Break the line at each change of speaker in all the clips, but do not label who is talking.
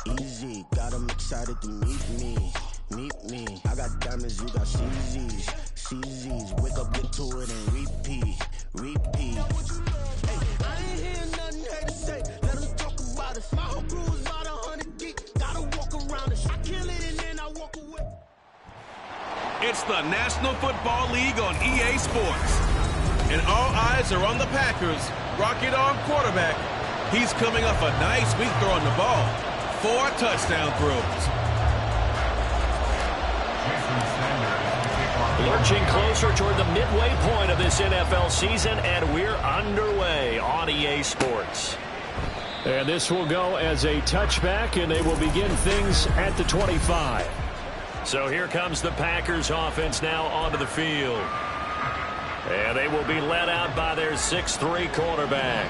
Easy, got 'em excited to meet me. Meet me. I got diamonds, you got CZs. CZs, wake up, get to it, and repeat. Repeat. Hey, I ain't hear nothing hate to say. Let them talk about us. My whole crew is about 100 deep. Gotta walk around us. I kill it and then I walk away.
It's the National Football League on EA Sports. And all eyes are on the Packers. Rocket Arm quarterback. He's coming off a nice week throwing the ball. 4 touchdown throws.
Lurching closer toward the midway point of this NFL season, and we're underway on EA Sports. And this will go as a touchback, and they will begin things at the 25. So here comes the Packers offense now onto the field. And they will be led out by their 6'3" quarterback.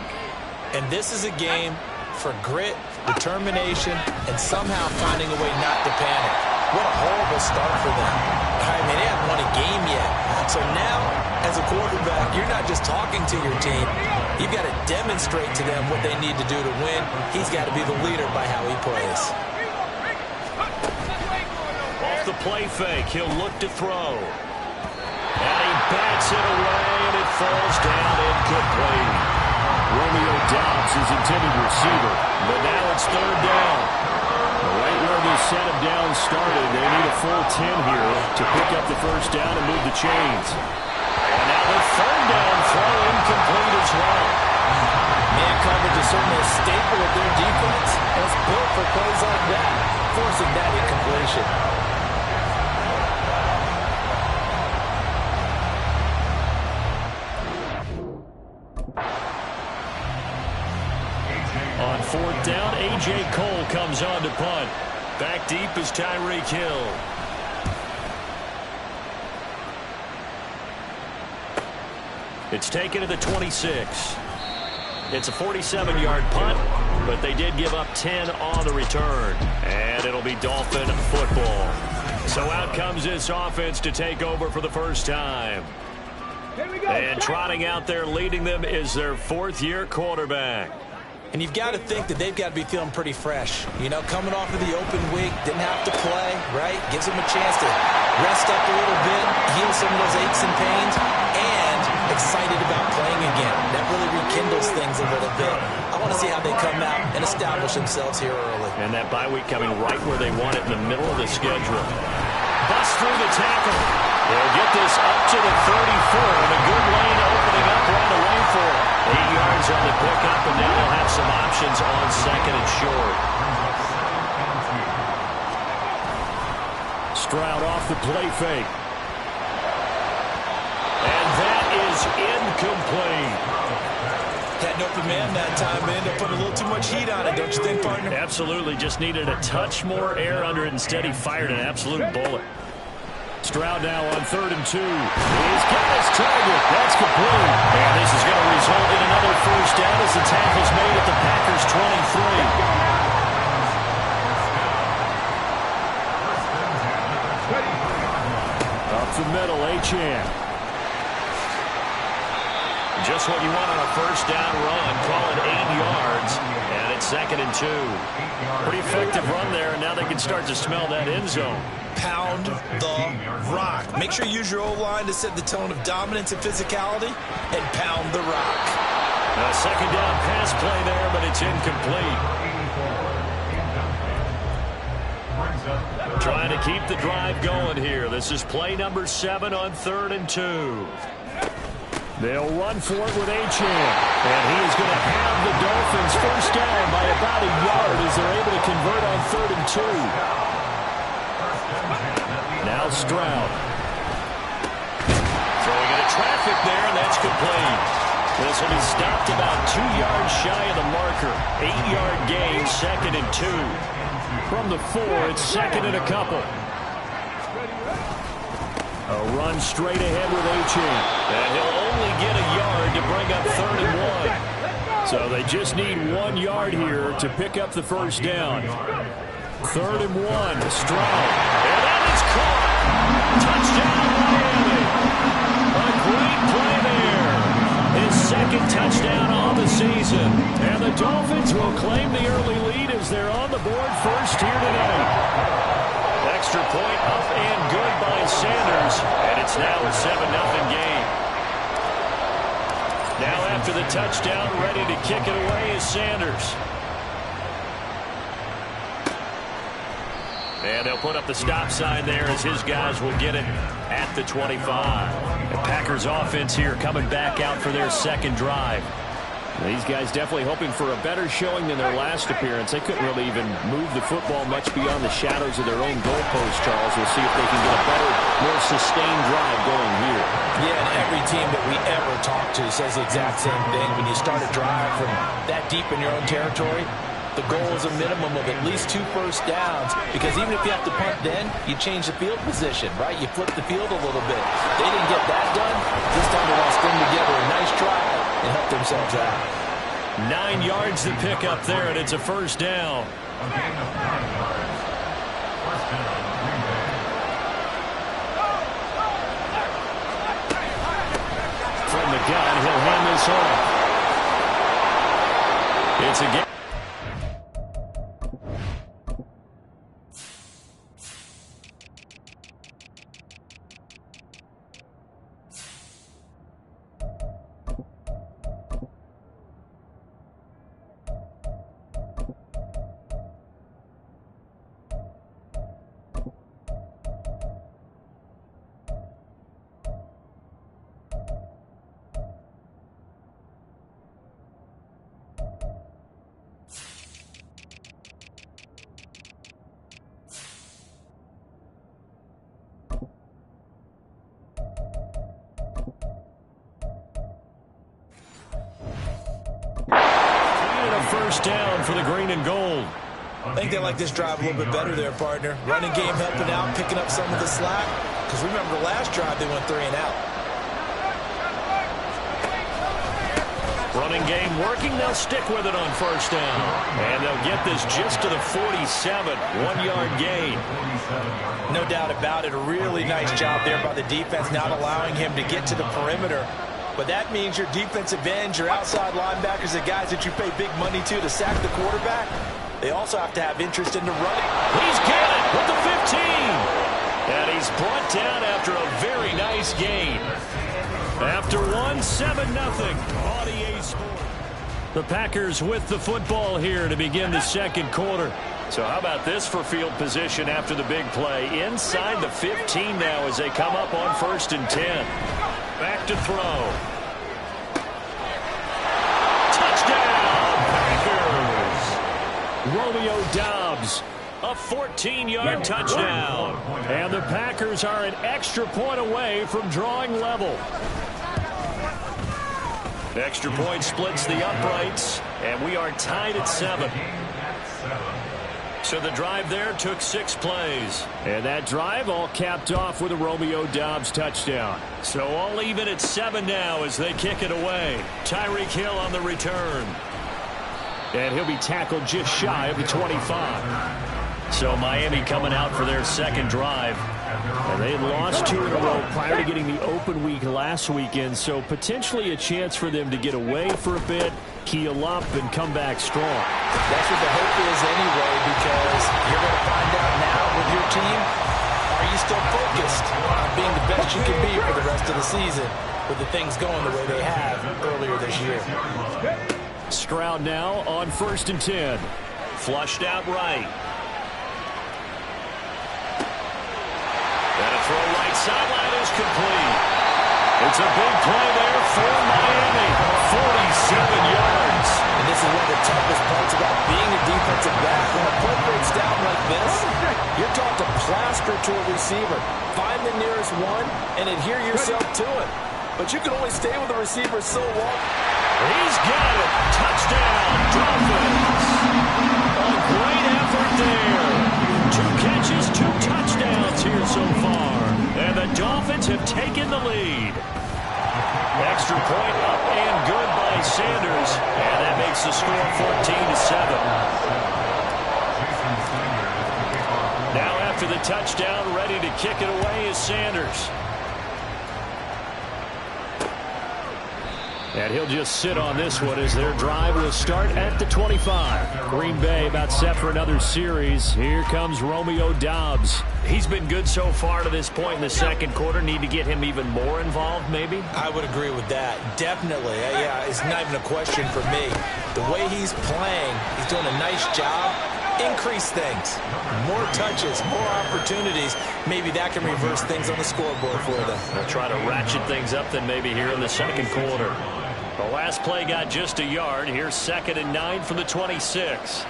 And this is a game for grit, determination, and somehow finding a way not to panic. What a horrible start for them. I mean, they haven't won a game yet. So now, as a quarterback, you're not just talking to your team. You've got to demonstrate to them what they need to do to win. He's got to be the leader by how he plays.
Off the play fake, he'll look to throw. And he bats it away, and it falls down incomplete. Romeo Doubs is intended receiver, but now it's 3rd down. Right where this set of downs started, they need a full 10 here to pick up the 1st down and move the chains. And now the 3rd down throw incomplete as well.
Man coverage is certainly a staple of their defense, and it's built for plays like that, forcing that incompletion.
On 4th down, A.J. Cole comes on to punt. Back deep is Tyreek Hill. It's taken to the 26. It's a 47-yard punt, but they did give up 10 on the return. And it'll be Dolphin football. So out comes this offense to take over for the first time. And trotting out there leading them is their 4th-year quarterback.
And you've got to think that they've got to be feeling pretty fresh. You know, coming off of the open week, didn't have to play, right? Gives them a chance to rest up a little bit, heal some of those aches and pains, and excited about playing again. That really rekindles things a little bit. I want to see how they come out and establish themselves here early.
And that bye week coming right where they want it in the middle of the schedule. Bust through the tackle. They'll get this up to the 34, and a good lane opening up right away for it. 8 yards on the pickup, and now they'll have some options on 2nd and short. Stroud off the play fake. And that is incomplete.
Had an open man that time, but ended up putting a little too much heat on it, don't you think, partner?
Absolutely, just needed a touch more air under it. Instead, he fired an absolute bullet. Stroud now on 3rd and 2. He's got his target. That's complete. And this is going to result in another 1st down as the tackle's made at the Packers' 23. Up the middle, Achane. Just what you want on a 1st down run. Call it 8 yards. And it's 2nd and 2. Pretty effective run there, and now they can start to smell that end zone.
Pound the rock. Make sure you use your O-line to set the tone of dominance and physicality, and pound the rock.
A 2nd down pass play there, but it's incomplete. Trying to keep the drive going here. This is play number 7 on 3rd and 2. They'll run for it with Achane. And he is going to have the Dolphins 1st down by about a yard as they're able to convert on 3rd and 2. Now Stroud. Throwing into traffic there, and that's complete. This will be stopped about 2 yards shy of the marker. 8-yard gain, 2nd and 2. From the 4, it's 2nd and a couple. A run straight ahead with Achane. And he'll only get a yard to bring up 3rd and 1. So they just need 1 yard here to pick up the 1st down. 3rd and 1, Stroud. And that is caught. Touchdown, Miami. A great play there. His 2nd second touchdown on the season. And the Dolphins will claim the early lead as they're on the board first here tonight. Extra point up and good by Sanders. And it's now a 7-0 game. Now after the touchdown, ready to kick it away is Sanders. And they'll put up the stop sign there as his guys will get it at the 25. The Packers offense here coming back out for their second drive.
These guys definitely hoping for a better showing than their last appearance. They couldn't really even move the football much beyond the shadows of their own goalpost, Charles. We'll see if they can get a better, more sustained drive going here.
Yeah, and every team that we ever talk to says the exact same thing. When you start a drive from that deep in your own territory, the goal is a minimum of at least 2 first downs, because even if you have to punt then, you change the field position, right? You flip the field a little bit. They didn't get that done. This time they want to string together a nice drive and help themselves out.
9 yards to pick up there, and it's a first down. From the gun, he'll hand this off. It's a game. First down for the green and gold.
I think they like this drive a little bit better there, partner. Running game helping out, picking up some of the slack. Because remember, the last drive they went 3 and out.
Running game working. They'll stick with it on first down. And they'll get this just to the 47. 1-yard gain.
No doubt about it. A really nice job there by the defense, not allowing him to get to the perimeter. But that means your defensive ends, your outside linebackers, the guys that you pay big money to sack the quarterback, they also have to have interest in the running.
He's got it with the 15. And he's brought down after a very nice gain. After 7-0 on EA Sports. The Packers with the football here to begin the second quarter. So how about this for field position after the big play? Inside the 15 now as they come up on 1st and 10. Back to throw. Touchdown, Packers! Romeo Doubs, a 14-yard touchdown. And the Packers are an extra point away from drawing level. Extra point splits the uprights, and we are tied at 7. So the drive there took 6 plays.
And that drive all capped off with a Romeo Doubs touchdown.
So all even at 7 now as they kick it away. Tyreek Hill on the return.
And he'll be tackled just shy of the 25.
So Miami coming out for their second drive.
And they had lost 2 in a row prior to getting the open week last weekend, so potentially a chance for them to get away for a bit, heal up, and come back strong.
That's what the hope is anyway, because you're going to find out now with your team, are you still focused on being the best you can be for the rest of the season with the things going the way they have earlier this year.
Stroud now on 1st and 10.
Flushed out right. And a throw right sideline is complete. It's a big play there for Miami. 47 yards.
And this is one of the toughest parts about being a defensive back. When a play breaks down like this, you're taught to plaster to a receiver. Find the nearest one and adhere yourself to it. But you can only stay with the receiver so long.
He's got it. Touchdown, Dolphins. A great effort there. 2 catches, 2 touchdowns here so far. And the Dolphins have taken the lead. Extra point up and good by Sanders. And that makes the score 14-7. Now after the touchdown, ready to kick it away is Sanders.
And he'll just sit on this one as their drive will start at the 25. Green Bay about set for another series. Here comes Romeo Doubs. He's been good so far to this point in the second quarter. Need to get him even more involved, maybe?
I would agree with that. Definitely. Yeah, it's not even a question for me. The way he's playing, he's doing a nice job. Increase things. More touches, more opportunities. Maybe that can reverse things on the scoreboard for them.
They'll try to ratchet things up then maybe here in the second quarter. The last play got just a yard. Here's 2nd and 9 from the 26.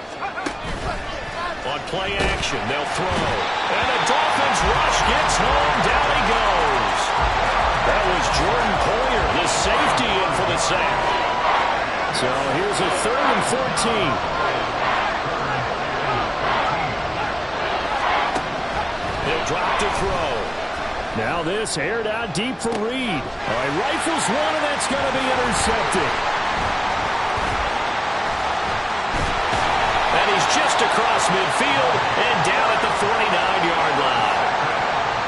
On play action, they'll throw. And the Dolphins rush gets home. Down he goes. That was Jordan Poyer, the safety, in for the sack. So here's a 3rd and 14. He'll drop to throw. Now this aired out deep for Reed. All right, rifles one, and that's going to be intercepted. And he's just across midfield and down at the 49-yard line.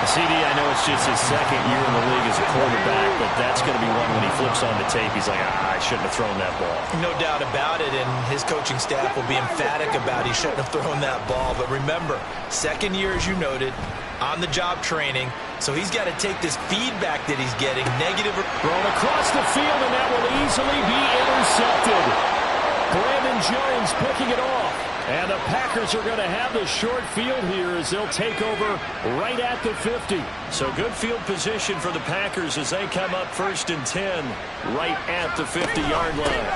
CD, I know it's just his second year in the league as a quarterback, but that's going to be one when he flips on the tape. He's like, I shouldn't have thrown that ball.
No doubt about it, and his coaching staff will be emphatic about he shouldn't have thrown that ball. But remember, second year, as you noted, on-the-job training, so he's got to take this feedback that he's getting, negative.
Thrown across the field, and that will easily be intercepted. Brandon Jones picking it off. And the Packers are going to have the short field here as they'll take over right at the 50. So good field position for the Packers as they come up 1st and 10 right at the 50-yard line.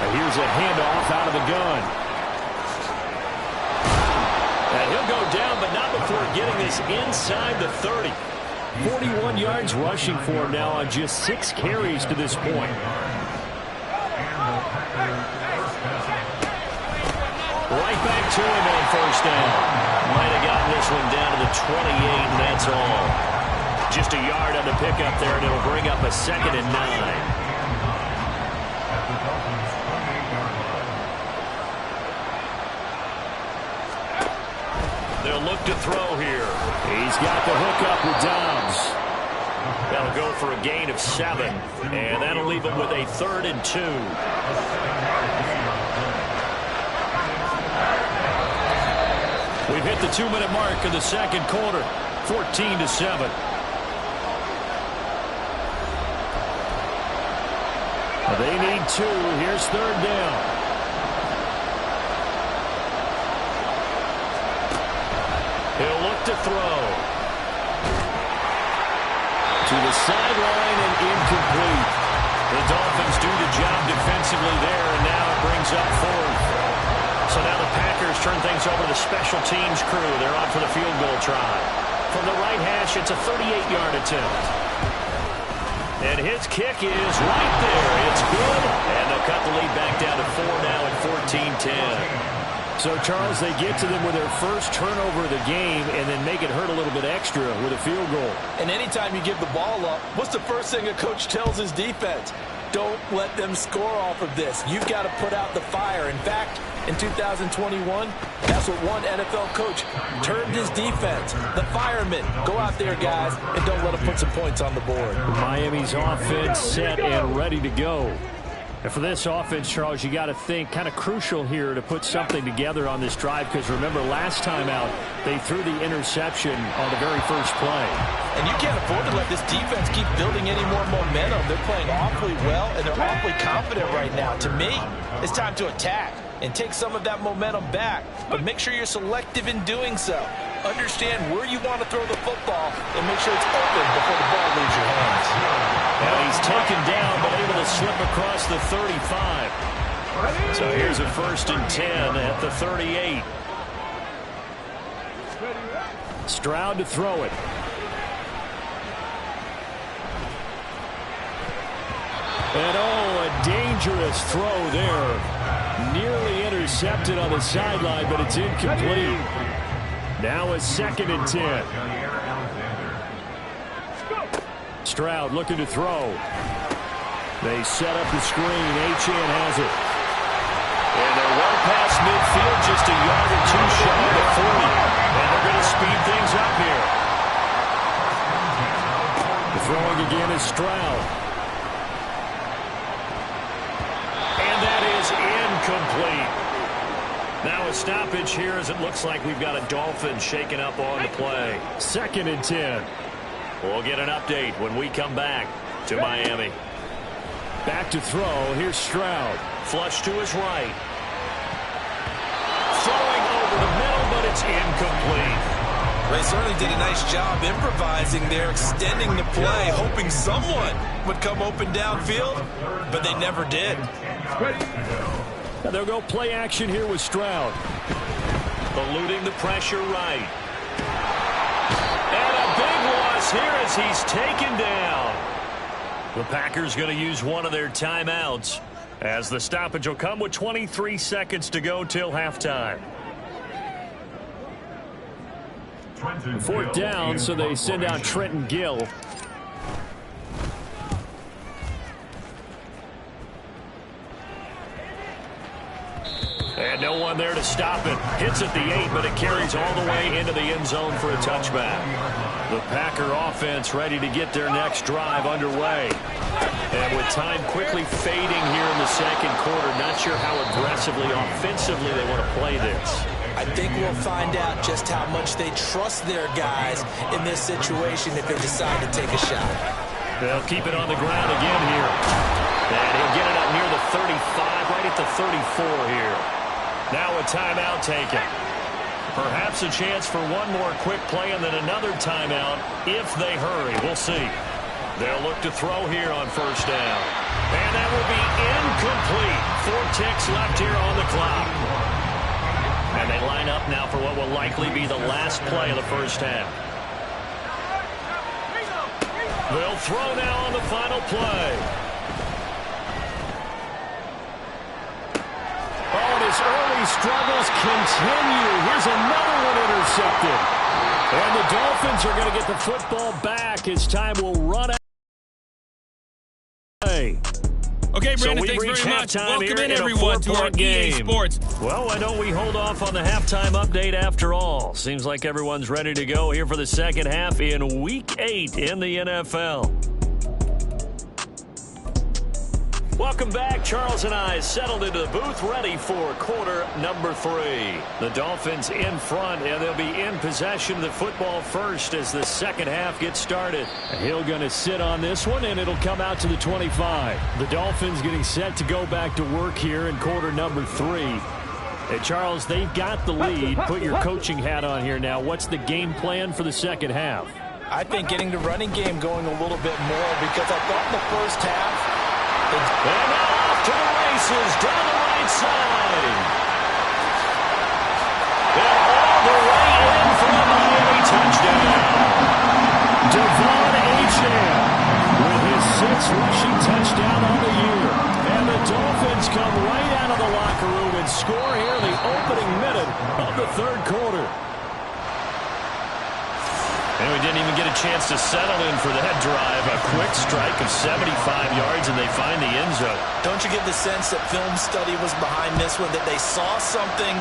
And here's a handoff out of the gun. And he'll go down, but not before getting this inside the 30. 41 yards rushing for him now on just 6 carries to this point. Right back to him on 1st down. Might have gotten this one down to the 28, and that's all. Just a yard on the pickup there, and it'll bring up a 2nd and 9. They'll look to throw here. He's got the hook up with Doubs. That'll go for a gain of 7, and that'll leave him with a 3rd and 2. We've hit the 2-minute mark of the second quarter, 14-7. They need 2. Here's 3rd down. He'll look to throw. To the sideline and incomplete. The Dolphins do the job defensively there, and now it brings up 4th. So now the Packers turn things over to the special teams crew. They're on for the field goal try. From the right hash, it's a 38-yard attempt. And his kick is right there. It's good. And they'll cut the lead back down to 4 now at 14-10. So, Charles, they get to them with their first turnover of the game and then make it hurt a little bit extra with a field goal.
And anytime you give the ball up, what's the first thing a coach tells his defense? Don't let them score off of this. You've got to put out the fire. In fact, in 2021, that's what one NFL coach termed his defense. The firemen. Go out there, guys, and don't let them put some points on the board.
Miami's offense set and ready to go. And for this offense, Charles, you got to think kind of crucial here to put something together on this drive because remember last time out they threw the interception on the very first play.
And you can't afford to let this defense keep building any more momentum. They're playing awfully well and they're awfully confident right now. To me, it's time to attack and take some of that momentum back, but make sure you're selective in doing so. Understand where you want to throw the football and make sure it's open before the ball leaves your hands.
Now he's taken down but able to slip across the 35. So here's a 1st and 10 at the 38. Stroud to throw it. And oh, a dangerous throw there. Nearly intercepted on the sideline, but it's incomplete. Now a 2nd and 10. Stroud looking to throw. They set up the screen. Achane has it. And they're well past midfield, just a yard or 2 shy of 40. And they're going to speed things up here. The throwing again is Stroud.
looks like we've got a Dolphin shaking up on the play.
2nd and 10.
We'll get an update when we come back to Miami.
Back to throw. Here's Stroud.
Flush to his right. Throwing over the middle, but it's incomplete.
They certainly did a nice job improvising there, extending the play, hoping someone would come open downfield, but they never did.
And they'll go play action here with Stroud.
Eluding the pressure right. And a big loss here as he's taken down. The Packers going to use one of their timeouts as the stoppage will come with 23 seconds to go till halftime.
4th down, so they send out Trenton Gill.
And no one there to stop it. Hits at the 8, but it carries all the way into the end zone for a touchback.
The Packer offense ready to get their next drive underway.
And with time quickly fading here in the second quarter, not sure how aggressively, offensively they want to play this.
I think we'll find out just how much they trust their guys in this situation if they decide to take a shot.
They'll keep it on the ground again here. And he'll get it up near the 35, right at the 34 here. Now a timeout taken. Perhaps a chance for one more quick play and then another timeout if they hurry. We'll see. They'll look to throw here on 1st down. And that will be incomplete. 4 ticks left here on the clock. And they line up now for what will likely be the last play of the 1st half. They'll throw now on the final play.
Oh, and his early struggles continue. Here's another one intercepted. And the Dolphins are going to get the football back as time will run out.
Okay, Brandon,
so
thanks very much. Welcome in,
a
everyone, to our EA
game.
Sports.
Well, why don't we hold off on the halftime update after all? Seems like everyone's ready to go here for the second half in Week 8 in the NFL. Welcome back. Charles and I settled into the booth, ready for quarter number 3. The Dolphins in front, and they'll be in possession of the football first as the second half gets started.
Hill going to sit on this one, and it'll come out to the 25. The Dolphins getting set to go back to work here in quarter number 3. Hey, Charles, they've got the lead. Put your coaching hat on here now. What's the game plan for the second half?
I think getting the running game going a little bit more because I thought in the first half,
and now off to the races down the right side. And all the way in for a Miami touchdown.
Devon Achane with his 6th rushing touchdown on the year. And the Dolphins come right out of the locker room and score here in the opening minute of the 3rd quarter.
And we didn't even get a chance to settle in for that drive. A quick strike of 75 yards, and they find the end zone.
Don't you get the sense that film study was behind this one, that they saw something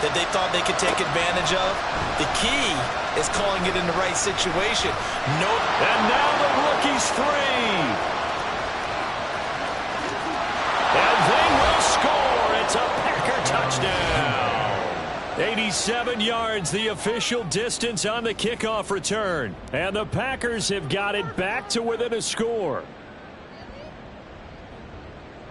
that they thought they could take advantage of? The key is calling it in the right situation. Nope.
And now the rookie's free. And they will score. It's a Packer touchdown. 87 yards, the official distance on the kickoff return. And the Packers have got it back to within a score.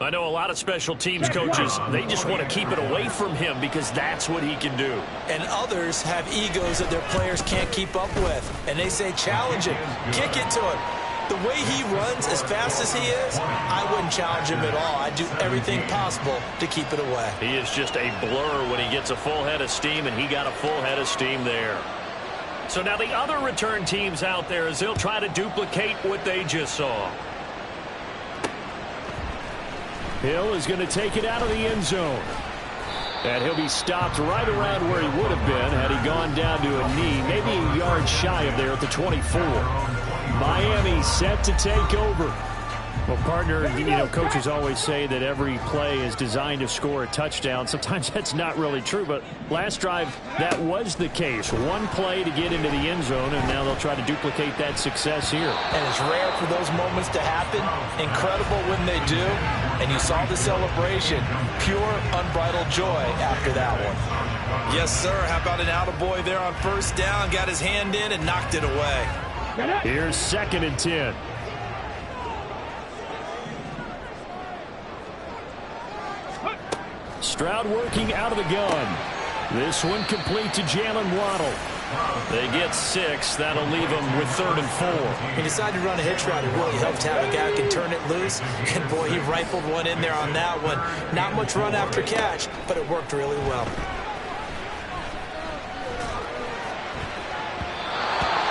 I know a lot of special teams coaches, they just want to keep it away from him because that's what he can do.
And others have egos that their players can't keep up with. And they say, challenge him, kick it to him. The way he runs, as fast as he is, I wouldn't challenge him at all. I'd do everything possible to keep it away.
He is just a blur when he gets a full head of steam, and he got a full head of steam there. So now the other return teams out there as they'll try to duplicate what they just saw.
Hill is going to take it out of the end zone. And he'll be stopped right around where he would have been had he gone down to a knee, maybe a yard shy of there at the 24. Miami set to take over. Well, partner, coaches always say that every play is designed to score a touchdown. Sometimes that's not really true, but last drive, that was the case. One play to get into the end zone, and now they'll try to duplicate that success here.
And it's rare for those moments to happen. Incredible when they do. And you saw the celebration. Pure, unbridled joy after that one. Yes, sir. How about an attaboy there on first down? Got his hand in and knocked it away.
Here's 2nd and 10. Stroud working out of the gun. This one complete to Jalen Waddle. They get 6. That'll leave them with 3rd and 4.
He decided to run a hitch route. It really helped to have a guy who can turn it loose. And, boy, he rifled one in there on that one. Not much run after catch, but it worked really well.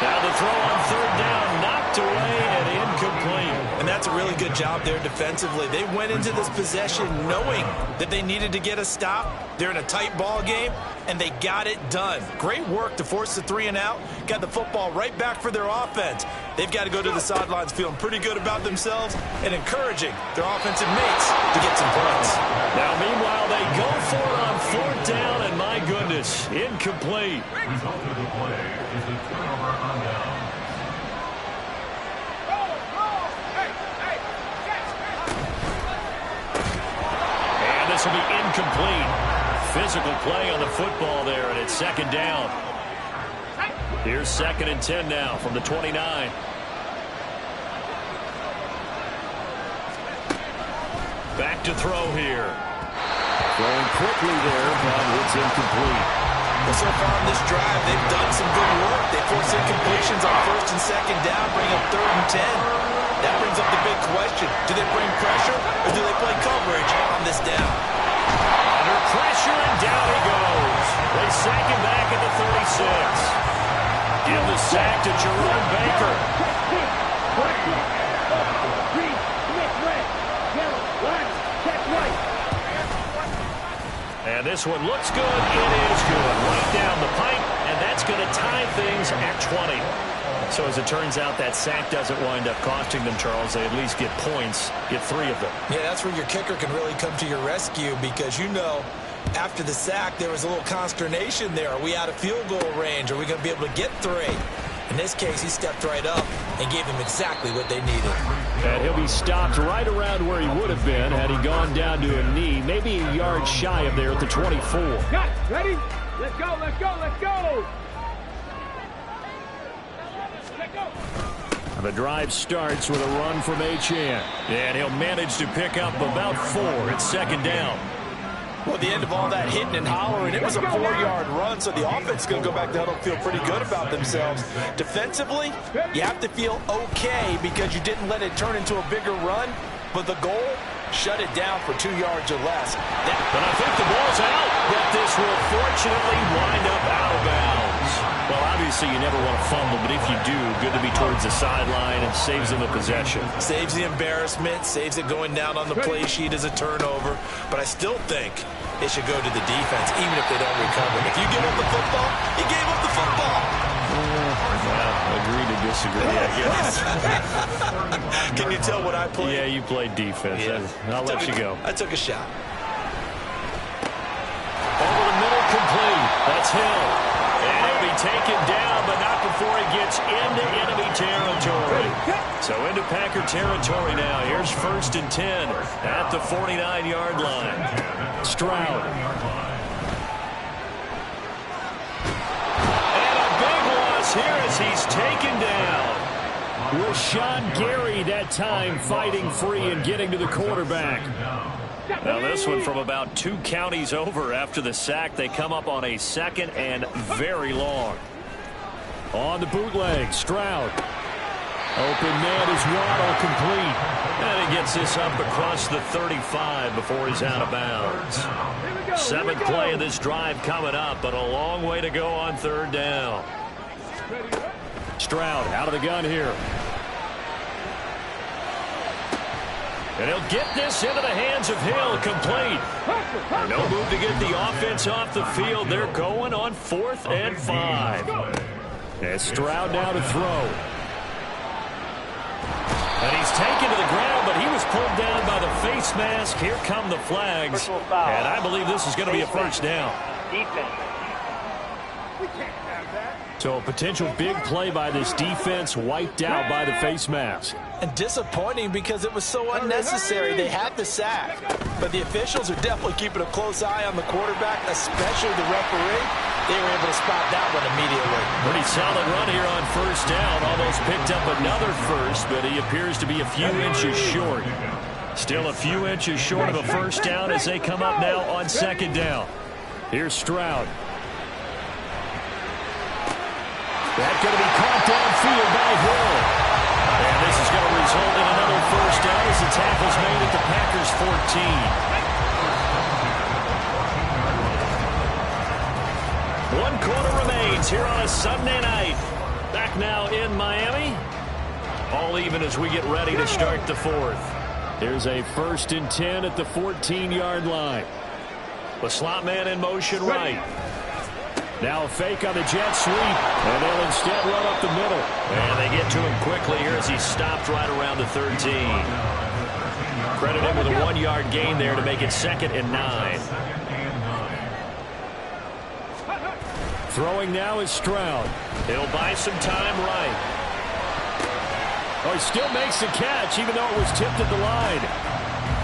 Now the throw on 3rd down, knocked away and incomplete.
And that's a really good job there defensively. They went into this possession knowing that they needed to get a stop. They're in a tight ball game, and they got it done. Great work to force the 3 and out. Got the football right back for their offense. They've got to go to the sidelines feeling pretty good about themselves and encouraging their offensive mates to get some points.
Now, meanwhile, they go for it on 4th down, and my goodness, incomplete. And this will be incomplete. Physical play on the football there, and it's 2nd down. Here's 2nd and 10 now from the 29. Back to throw here. Throwing quickly there, but it's incomplete.
Well, so far on this drive, they've done some good work. They force incompletions on 1st and 2nd down, bring up 3rd and 10. That brings up the big question. Do they bring pressure, or do they play coverage on this down?
Under pressure, and down he goes. They sack him back at the 36. Give the sack to Jerome Baker. And this one looks good. It is good. Right down the pipe, and that's going to tie things at 20. So as it turns out, that sack doesn't wind up costing them, Charles. They at least get points, get 3 of them.
Yeah, that's where your kicker can really come to your rescue because, you know, after the sack, there was a little consternation there. Are we out of field goal range? Are we going to be able to get 3? In this case, he stepped right up and gave them exactly what they needed.
And he'll be stopped right around where he would have been had he gone down to a knee, maybe a yard shy of there at the 24.
Got it. Ready? Let's go, let's go, let's go!
The drive starts with a run from Achane. And he'll manage to pick up about 4. It's 2nd down.
Well, at the end of all that hitting and hollering, it was a 4-yard run, so the offense is going to go back to huddle and feel pretty good about themselves. Defensively, you have to feel okay because you didn't let it turn into a bigger run, but the goal, shut it down for 2 yards or less.
But I think the ball's out, but this will fortunately wind up out of bounds. Well, obviously you never want to fumble, but if you do, good to be towards the sideline and saves them a possession.
Saves the embarrassment, saves it going down on the play sheet as a turnover, but I still think it should go to the defense, even if they don't recover. If you give up the football, you gave up the football.
Well, agree to disagree, I guess.
Can you tell what I played?
Yeah, you played defense.
Yeah.
I'll let you go.
I took a shot.
Over the middle, complete. That's Hill. And he'll be taken down, but not before he gets into enemy territory. So into Packer territory now. Here's 1st and 10 at the 49-yard line. Stroud. And a big loss here as he's taken down. Rashawn Gary that time fighting free and getting to the quarterback. Now this one from about 2 counties over after the sack. They come up on a 2nd and very long. On the bootleg, Stroud. Open man is Waddle, complete. And he gets this up across the 35 before he's out of bounds. 7th play of this drive coming up, but a long way to go on 3rd down. Stroud out of the gun here. And he'll get this into the hands of Hill, complete. No move to get the offense off the field. They're going on 4th and 5. And Stroud now to throw. And he's taken to the ground, but he was pulled down by the face mask. Here come the flags. And I believe this is going to be a 1st down.
So a potential big play by this defense wiped out by the face mask.
And disappointing because it was so unnecessary. They had the sack. But the officials are definitely keeping a close eye on the quarterback, especially the referee. They were able to spot that one immediately.
Pretty solid run here on first down. Almost picked up another first, but he appears to be a few inches short. Still a few inches short of a first down as they come up now on second down. Here's Stroud. That's going to be caught downfield by Hill. And this is going to result in another first down as the tackle's made at the Packers 14. 1 quarter remains here on a Sunday night. Back now in Miami. All even as we get ready to start the fourth. Here's a 1st and 10 at the 14-yard line. The slot man in motion right. Now a fake on the jet sweep, and they'll instead run up the middle. And they get to him quickly here as he's stopped right around the 13. Credit him with a 1-yard gain there to make it 2nd and 9. Throwing now is Stroud. He'll buy some time right. Oh, he still makes the catch, even though it was tipped at the line.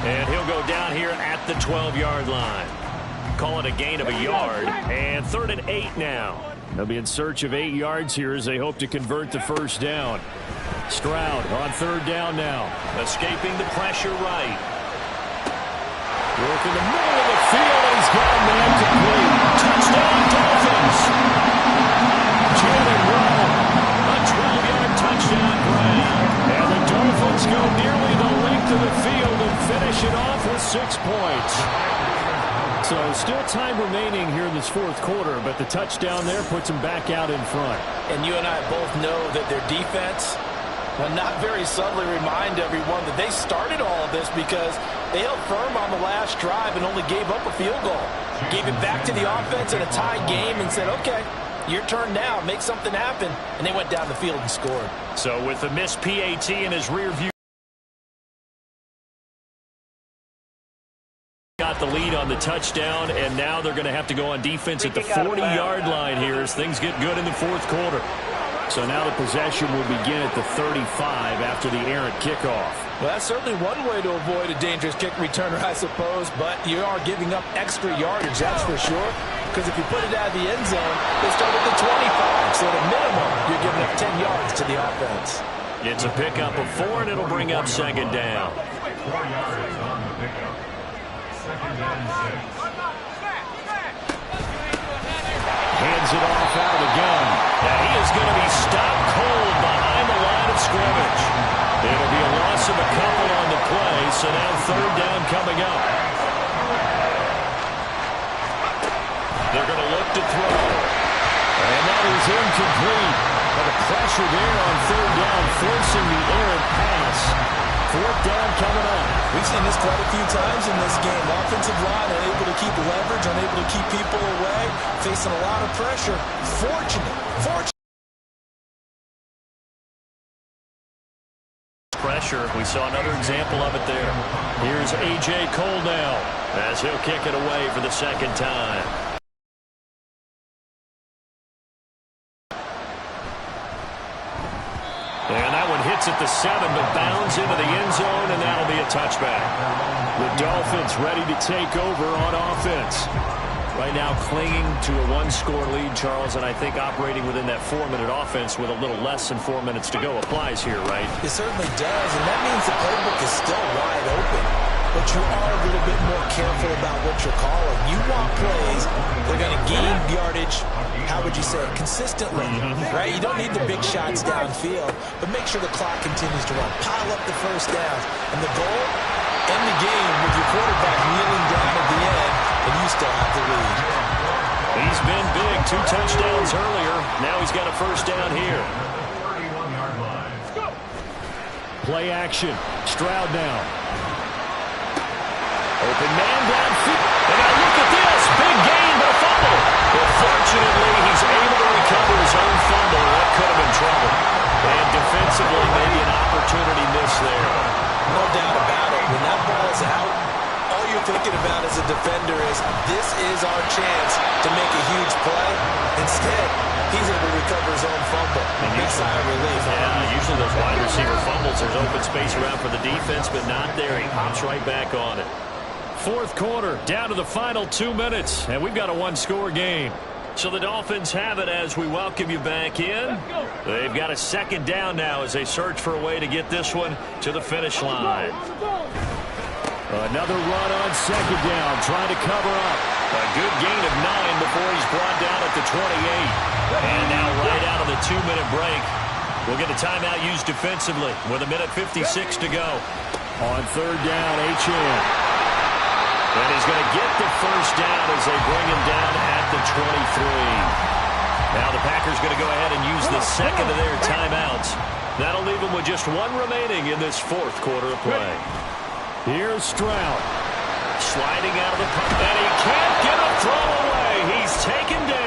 And he'll go down here at the 12-yard line. Call it a gain of a yard, and 3rd and 8 now. They'll be in search of 8 yards here as they hope to convert the first down. Stroud on 3rd down now. Escaping the pressure right. Work in the middle of the field, and he's got a man complete. Touchdown, Dolphins. Jalen Rowe, a 12-yard touchdown grab. And the Dolphins go nearly the length of the field and finish it off with 6 points. So still time remaining here in this fourth quarter, but the touchdown there puts them back out in front.
And you and I both know that their defense will not very subtly remind everyone that they started all of this because they held firm on the last drive and only gave up a field goal. Gave it back to the offense in a tie game and said, okay, your turn now, make something happen. And they went down the field and scored.
So with the missed PAT in his rear view, got the lead on the touchdown, and now they're going to have to go on defense at the 40-yard line here as things get good in the fourth quarter. So now the possession will begin at the 35 after the errant kickoff.
Well, that's certainly one way to avoid a dangerous kick returner, I suppose, but you are giving up extra yardage, that's for sure, because if you put it out of the end zone, they start at the 25, so at a minimum, you're giving up 10 yards to the offense.
It's a pickup of 4, and it'll bring up 2nd down. Hands it off out of the gun. Now he is going to be stopped cold behind the line of scrimmage. It'll be a loss of a couple on the play, so now 3rd down coming up. They're going to look to throw. And that is incomplete. But the pressure there on 3rd down, forcing the errant pass. 4th down coming up.
We've seen this quite a few times in this game. Offensive line unable to keep leverage, unable to keep people away, facing a lot of pressure. Fortunate.
Pressure. We saw another example of it there. Here's A.J. Cole now as he'll kick it away for the 2nd time. And that one hits at the 7, but bounds into the end zone, and that'll be a touchback. The Dolphins ready to take over on offense. Right now clinging to a 1-score lead, Charles, and I think operating within that 4-minute offense with a little less than 4 minutes to go applies here, right?
It certainly does, and that means the playbook is still wide open. But you are a little bit more careful about what you're calling. You want plays that are going to gain yardage, how would you say it, consistently, right? You don't need the big shots downfield, but make sure the clock continues to run. Pile up the first downs. And the goal, end the game with your quarterback kneeling down at the end, and you still have the lead.
He's been big, 2 touchdowns earlier. Now he's got a first down here. Play action. Stroud now. Open man downfield. And now look at this. Big gain, but a fumble. But fortunately, he's able to recover his own fumble. That could have been trouble. And defensively, maybe an opportunity miss there.
No doubt about it. When that ball is out, all you're thinking about as a defender is, this is our chance to make a huge play. Instead, He's able to recover his own fumble. Big sigh of relief.
Yeah, usually those wide receiver fumbles, there's open space around for the defense, but not there. He hops right back on it. Fourth quarter, down to the final 2 minutes, and we've got a one-score game. So the Dolphins have it as we welcome you back in. They've got a second down now as they search for a way to get this one to the finish line. Another run on second down, trying to cover up. A good gain of 9 before he's brought down at the 28. And now right out of the 2-minute break, we'll get a timeout used defensively with 1:56 to go. On third down, Achane. And he's going to get the first down as they bring him down at the 23. Now the Packers going to go ahead and use the second of their timeouts. That'll leave them with just one remaining in this fourth quarter of play. Here's Stroud. Sliding out of the pocket, and he can't get a throw away. He's taken down.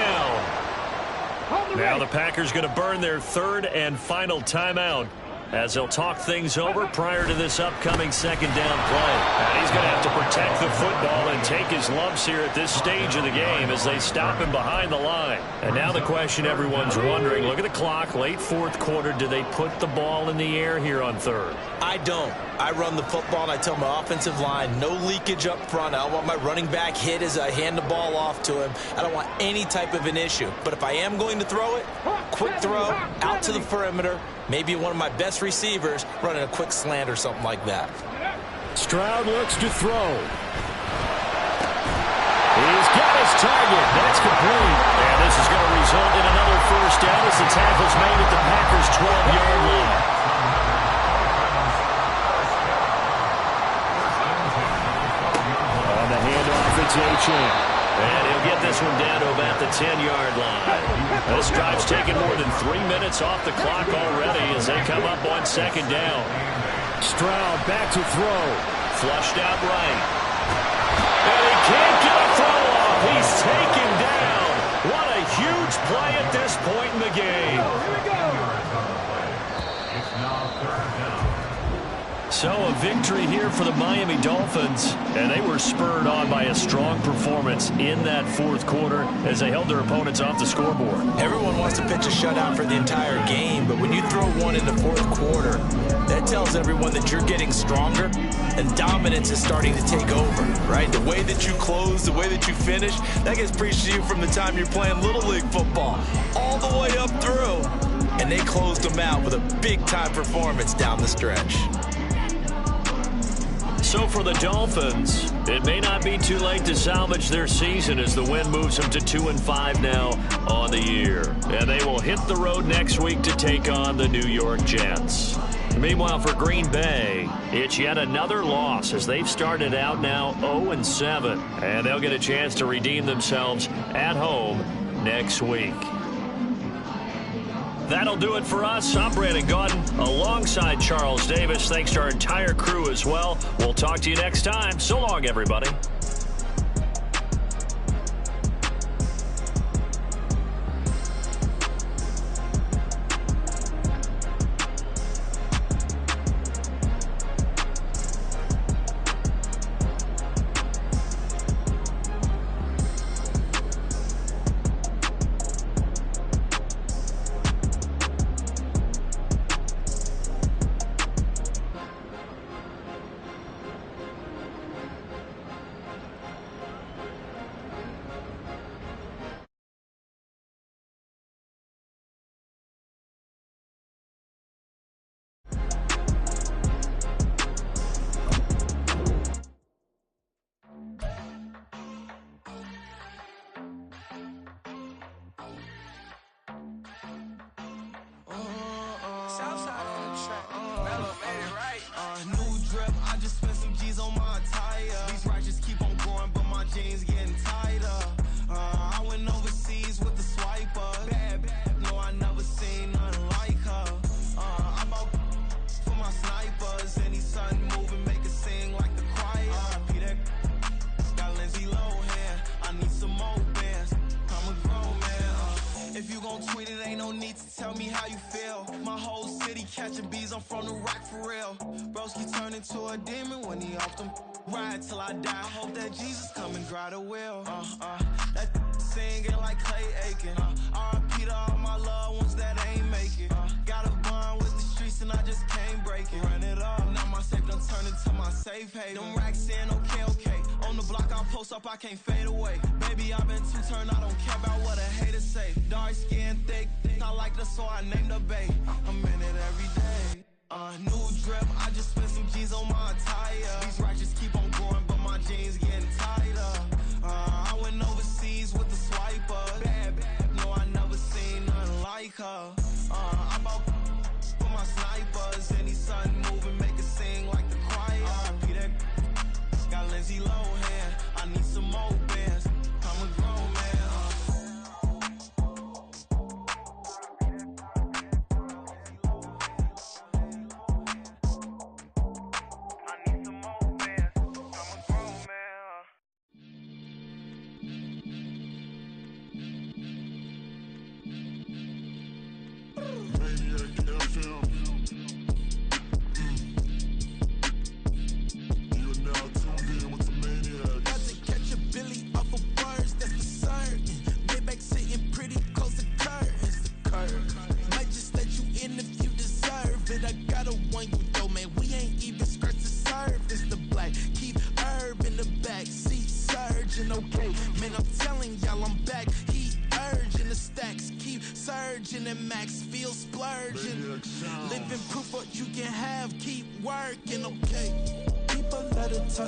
Now the Packers going to burn their third and final timeout as they'll talk things over prior to this upcoming second down play. And he's going to have to protect the football and take his lumps here at this stage of the game as they stop him behind the line. And now the question everyone's wondering, look at the clock, late fourth quarter, do they put the ball in the air here on third?
I don't. I run the football and I tell my offensive line, no leakage up front. I don't want my running back hit as I hand the ball off to him. I don't want any type of an issue. But if I am going to throw it, quick throw, out to the perimeter, maybe one of my best receivers running a quick slant or something like that.
Stroud looks to throw. He's got his target. That's complete. And this is going to result in another first down as the tackle's made at the Packers' 12-yard line. It's Achane. And he'll get this one down to about the 10-yard line. This drive's taken more than 3 minutes off the clock already as they come up on second down. Stroud back to throw. Flushed out right. And he can't get a throw off. He's taken down. What a huge play at this point in the game. So a victory here for the Miami Dolphins, and they were spurred on by a strong performance in that fourth quarter as they held their opponents off the scoreboard. Everyone wants to pitch a shutout for the entire game, but when you throw one in the fourth quarter, that tells everyone that you're getting stronger and dominance is starting to take over, right? The way that you close, the way that you finish, that gets preached to you from the time you're playing Little League football all the way up through, and they closed them out with a big-time performance down the stretch. So for the Dolphins, it may not be too late to salvage their season as the win moves them to 2-5 now on the year. And they will hit the road next week to take on the New York Jets. Meanwhile, for Green Bay, it's yet another loss as they've started out now 0-7. And they'll get a chance to redeem themselves at home next week. That'll do it for us. I'm Brandon Gaudin alongside Charles Davis. Thanks to our entire crew as well. We'll talk to you next time. So long, everybody.
To a demon when he off them ride till I die. I hope that Jesus come and dry the wheel. That singing like Clay Aiken. R.I.P. to all my
pay. Them racks in, okay. On the block, I'll post up, I can't fade away. Baby, I've been too turned, I don't care about what a hater say. Dark skin, thick, I like the so I named the bay. I'm in it every day. New drip, I just spent some G's on my attire. These racks just keep on growing, but my jeans getting tighter. I went overseas with the swiper. Bad, no, I never seen nothing like her. I bought for my snipers. Any sun moving, make it sing like the choir. RIP that got Lindsay Lohan. I need some more bands. I'm a grown man.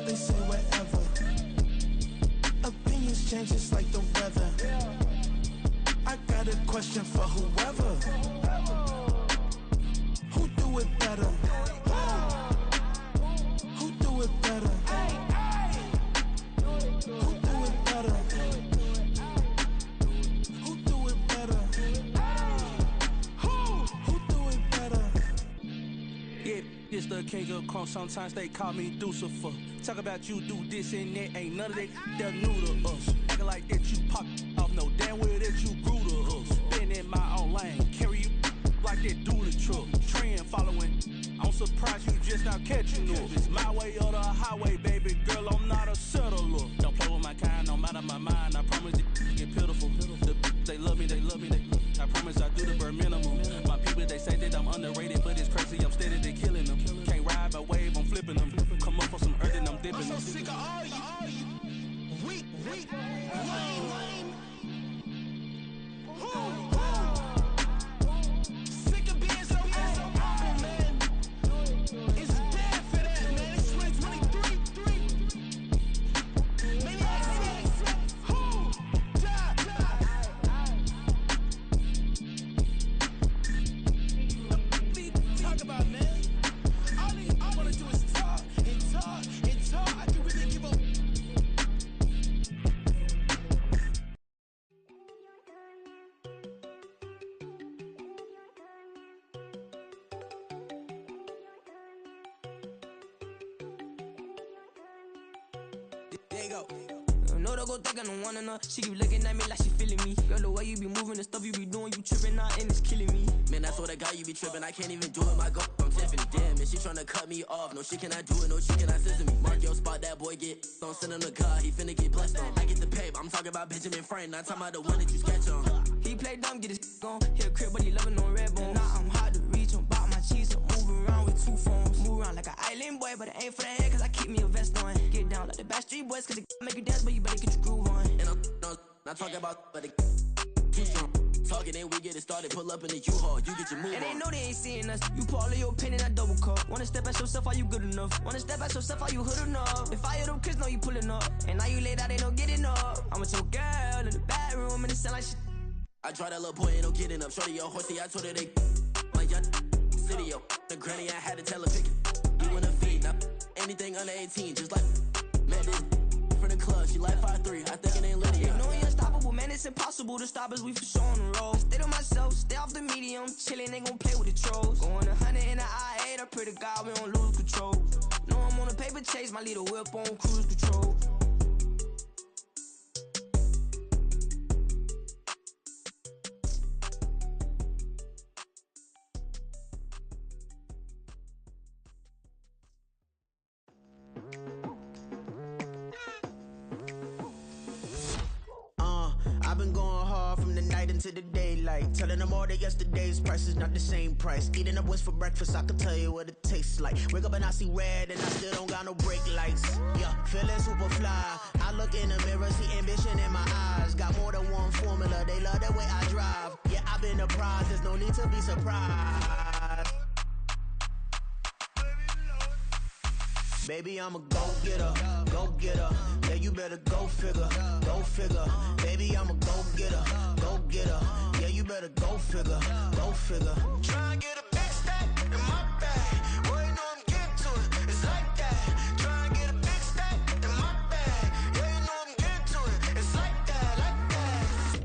They say whatever. Opinions change just like the weather. I got a question for whoever. Who do it better? Who do it better? Who do it better? Who do it better? Who do it better?
Yeah, it's the king of crunk. Sometimes they call me Lucifer. Talk about you do this and that, ain't none of that they're new to us. Acting like that you pop off, no damn well that you grew to us. Been in my own lane, carry you like that do the truck. Trend following, I'm surprised you just now catching up. It's my way or the highway, baby girl, I'm not a settler. Don't play with my kind, no matter my mind, I promise it get pitiful. They love me, I promise I do the bare minimum. My people, they say that I'm underrated, but it's crazy, I'm steady, they killing them. Can't ride my wave, I'm flipping them. Come up for some earth and I'm dipping them.
I'm so sick of all you weak, lame. Sick of being so humble, man. It's dead for that, man. It's 2023. Maybe I see who talk about, man. All I wanna do is talk and talk and talk. I can really give up. There you go.
No, don't go thinking I don't want enough. She keep looking at me like she feeling me. Girl, the way you be moving, the stuff you be doing, you tripping out and it's killing me.
Man, that's what I got, you be tripping. I can't even do it, my go from Tiffany. Damn, man, she tryna cut me off. No, she cannot do it, no, she cannot listen me. Mark your spot, that boy get. Don't send him the car, he finna get blessed on. I get the pay, but I'm talking about Benjamin Franklin, not talking about the one that you sketch on.
He play dumb, get his gone. Hit a crib, but he loving on red bone. Now I'm hard to reach, I'm about my cheese. I'm moving around with two phones. Move around like an island boy, but it ain't for the head, cause I keep me a vest on. Get down like the Backstreet Boys, cause it make you dance, but you better get your groove on.
And I'm not talking about, but it too strong. Talking, then we get it started. Pull up in the U-Haul, you get your move
and
on.
they know they ain't seeing us. You pull all of your pen in that double cup. Wanna step at yourself, are you good enough? Wanna step at yourself, are you hood enough? If I hear them kids, know you pulling up. And now you laid out, they don't get enough. I'm with your girl in the bedroom, and it sound like shit.
I tried that little boy, ain't no getting up. Shorty, yo, horsey, I told her they my young city, yo. The granny, I had to tell her pick it. You wanna feed, now anything under 18, just like met this from the club. She like 5'3", I think it ain't Lydia.
You know we unstoppable, man, it's impossible to stop us, we for sure on the road. Stay to myself, stay off the medium, chillin', ain't gon' play with the trolls. Going 100 in the I-8, I pray to God we don't lose control. Know I'm on a paper chase, my little whip on cruise control.
I've been going hard from the night into the day. daylight. Telling them all that yesterday's price is not the same price. Eating up what's for breakfast, I can tell you what it tastes like. Wake up and I see red and I still don't got no brake lights. Yeah, feeling super fly. I look in the mirror, see ambition in my eyes. Got more than one formula, they love the way I drive. Yeah, I've been a prize, there's no need to be surprised. Baby, I'm a go-getter, go-getter. Yeah, you better go figure, go figure. Baby, I'm a go-getter, go-getter. Yeah, you better go figure, go figure.
Try and get a big stack in my bag. Boy, you know I'm getting to it. It's like that. Try and get a big stack in my bag. Yeah, you know I'm getting to it. It's like that, like that.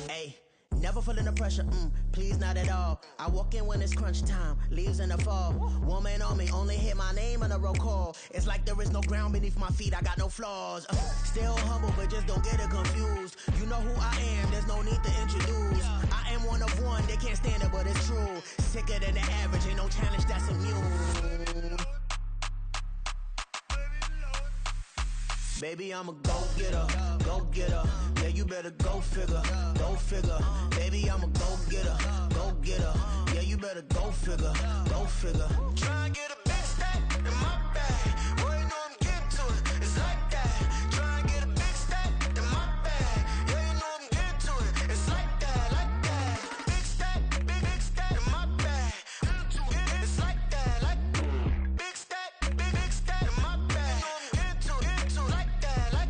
Hey, never feeling the pressure, please not at all. I walk in when it's crunch time, leaves in the fall. Woman on me, only hit my name on a roll call. It's like there is no ground beneath my feet, I got no flaws. Still humble, but just don't get it confused. You know who I am, there's no need to introduce. I am one of one, they can't stand it, but it's true. Sicker than the average, ain't no challenge that's immune. Baby, I'm a go-getter, go-getter. Yeah, you better go figure, go figure. Baby, I'm a go-getter, go-getter. Yeah, you better go figure, go figure.
Try and get a big stack in my bag. Boy, you know I'm getting to it. It's like that. Try and get a big stack in my bag. Yeah, you know I'm getting to it. It's like that, like that. Big stack in my bag. It's like that, like big stack in my bag. Into like that, like.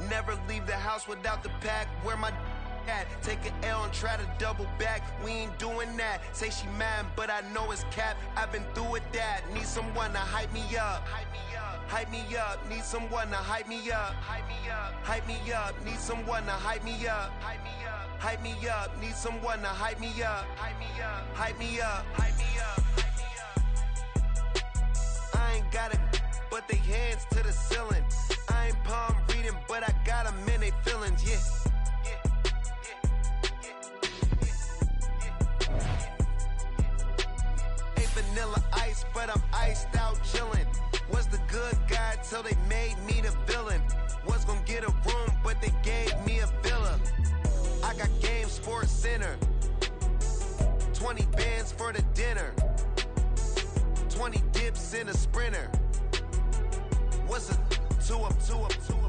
Never leave the house without the pack. Where my at? Take an L and try to double back. We ain't doing that. Say she mad, but I know it's cap. I've been through with that. Need someone to hype me up. Hype me up. Need someone to hype me up. Hype me up. Need someone to hype me up. Hype me up. Need someone to hype me up. Hype me up. I ain't got it, but they hands to the ceiling. I ain't palm reading, but I got 'em in they feelings, yeah.